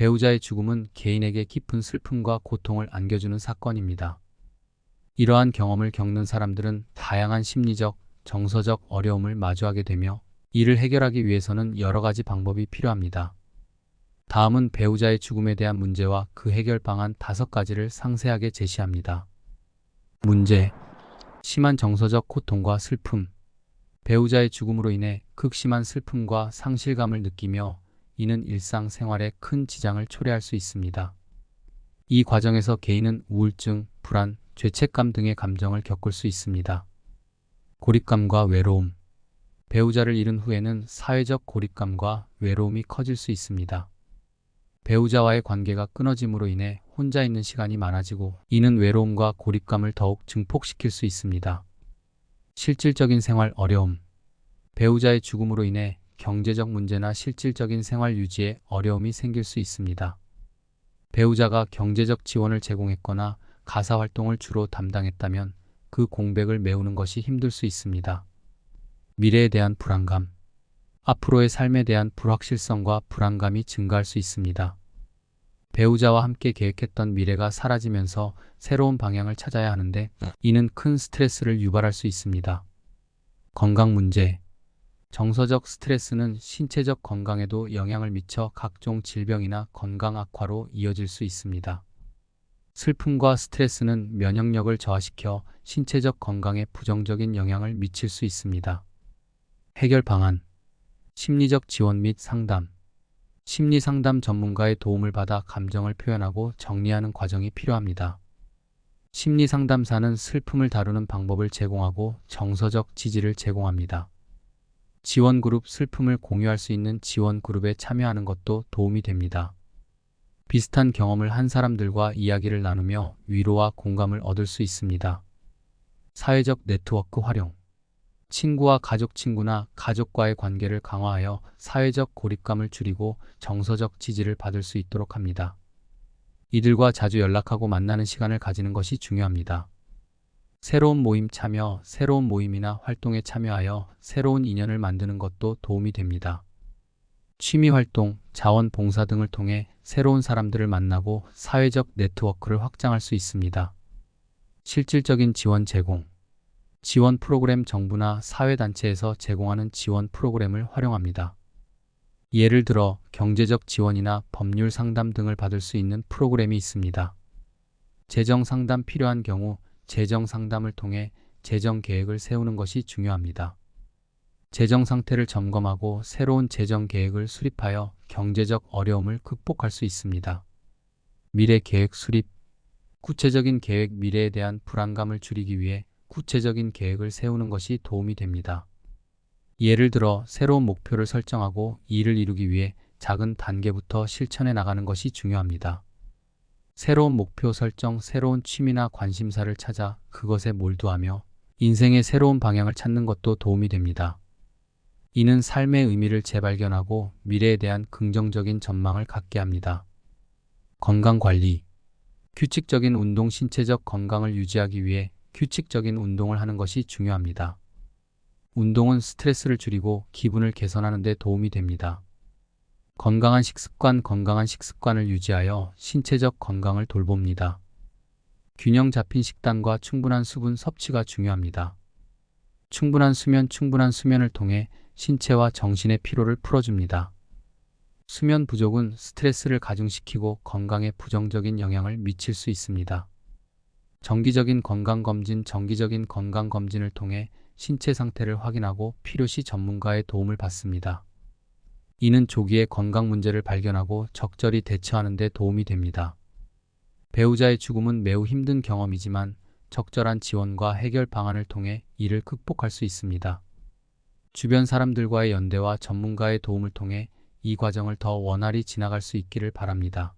배우자의 죽음은 개인에게 깊은 슬픔과 고통을 안겨주는 사건입니다. 이러한 경험을 겪는 사람들은 다양한 심리적, 정서적 어려움을 마주하게 되며 이를 해결하기 위해서는 여러 가지 방법이 필요합니다. 다음은 배우자의 죽음에 대한 문제와 그 해결 방안 5가지를 상세하게 제시합니다. 문제: 심한 정서적 고통과 슬픔. 배우자의 죽음으로 인해 극심한 슬픔과 상실감을 느끼며 이는 일상생활에 큰 지장을 초래할 수 있습니다. 이 과정에서 개인은 우울증, 불안, 죄책감 등의 감정을 겪을 수 있습니다. 고립감과 외로움. 배우자를 잃은 후에는 사회적 고립감과 외로움이 커질 수 있습니다. 배우자와의 관계가 끊어짐으로 인해 혼자 있는 시간이 많아지고 이는 외로움과 고립감을 더욱 증폭시킬 수 있습니다. 실질적인 생활 어려움. 배우자의 죽음으로 인해 경제적 문제나 실질적인 생활 유지에 어려움이 생길 수 있습니다. 배우자가 경제적 지원을 제공했거나 가사 활동을 주로 담당했다면 그 공백을 메우는 것이 힘들 수 있습니다. 미래에 대한 불안감. 앞으로의 삶에 대한 불확실성과 불안감이 증가할 수 있습니다. 배우자와 함께 계획했던 미래가 사라지면서 새로운 방향을 찾아야 하는데 이는 큰 스트레스를 유발할 수 있습니다. 건강 문제. 정서적 스트레스는 신체적 건강에도 영향을 미쳐 각종 질병이나 건강 악화로 이어질 수 있습니다. 슬픔과 스트레스는 면역력을 저하시켜 신체적 건강에 부정적인 영향을 미칠 수 있습니다. 해결 방안. 심리적 지원 및 상담. 심리 상담 전문가의 도움을 받아 감정을 표현하고 정리하는 과정이 필요합니다. 심리 상담사는 슬픔을 다루는 방법을 제공하고 정서적 지지를 제공합니다. 지원 그룹. 슬픔을 공유할 수 있는 지원 그룹에 참여하는 것도 도움이 됩니다. 비슷한 경험을 한 사람들과 이야기를 나누며 위로와 공감을 얻을 수 있습니다. 사회적 네트워크 활용. 친구와 친구나 가족과의 관계를 강화하여 사회적 고립감을 줄이고 정서적 지지를 받을 수 있도록 합니다. 이들과 자주 연락하고 만나는 시간을 가지는 것이 중요합니다. 새로운 모임 참여. 새로운 모임이나 활동에 참여하여 새로운 인연을 만드는 것도 도움이 됩니다. 취미 활동, 자원봉사 등을 통해 새로운 사람들을 만나고 사회적 네트워크를 확장할 수 있습니다. 실질적인 지원 제공. 지원 프로그램. 정부나 사회단체에서 제공하는 지원 프로그램을 활용합니다. 예를 들어 경제적 지원이나 법률 상담 등을 받을 수 있는 프로그램이 있습니다. 재정 상담. 필요한 경우 재정 상담을 통해 재정 계획을 세우는 것이 중요합니다. 재정 상태를 점검하고 새로운 재정 계획을 수립하여 경제적 어려움을 극복할 수 있습니다. 미래 계획 수립. 구체적인 계획. 미래에 대한 불안감을 줄이기 위해 구체적인 계획을 세우는 것이 도움이 됩니다. 예를 들어 새로운 목표를 설정하고 이를 이루기 위해 작은 단계부터 실천해 나가는 것이 중요합니다. 새로운 목표 설정. 새로운 취미나 관심사를 찾아 그것에 몰두하며 인생의 새로운 방향을 찾는 것도 도움이 됩니다. 이는 삶의 의미를 재발견하고 미래에 대한 긍정적인 전망을 갖게 합니다. 건강관리. 규칙적인 운동. 신체적 건강을 유지하기 위해 규칙적인 운동을 하는 것이 중요합니다. 운동은 스트레스를 줄이고 기분을 개선하는 데 도움이 됩니다. 건강한 식습관. 건강한 식습관을 유지하여 신체적 건강을 돌봅니다. 균형 잡힌 식단과 충분한 수분 섭취가 중요합니다. 충분한 수면. 충분한 수면을 통해 신체와 정신의 피로를 풀어줍니다. 수면 부족은 스트레스를 가중시키고 건강에 부정적인 영향을 미칠 수 있습니다. 정기적인 건강검진. 정기적인 건강검진을 통해 신체 상태를 확인하고 필요시 전문가의 도움을 받습니다. 이는 조기에 건강 문제를 발견하고 적절히 대처하는 데 도움이 됩니다. 배우자의 죽음은 매우 힘든 경험이지만 적절한 지원과 해결 방안을 통해 이를 극복할 수 있습니다. 주변 사람들과의 연대와 전문가의 도움을 통해 이 과정을 더 원활히 지나갈 수 있기를 바랍니다.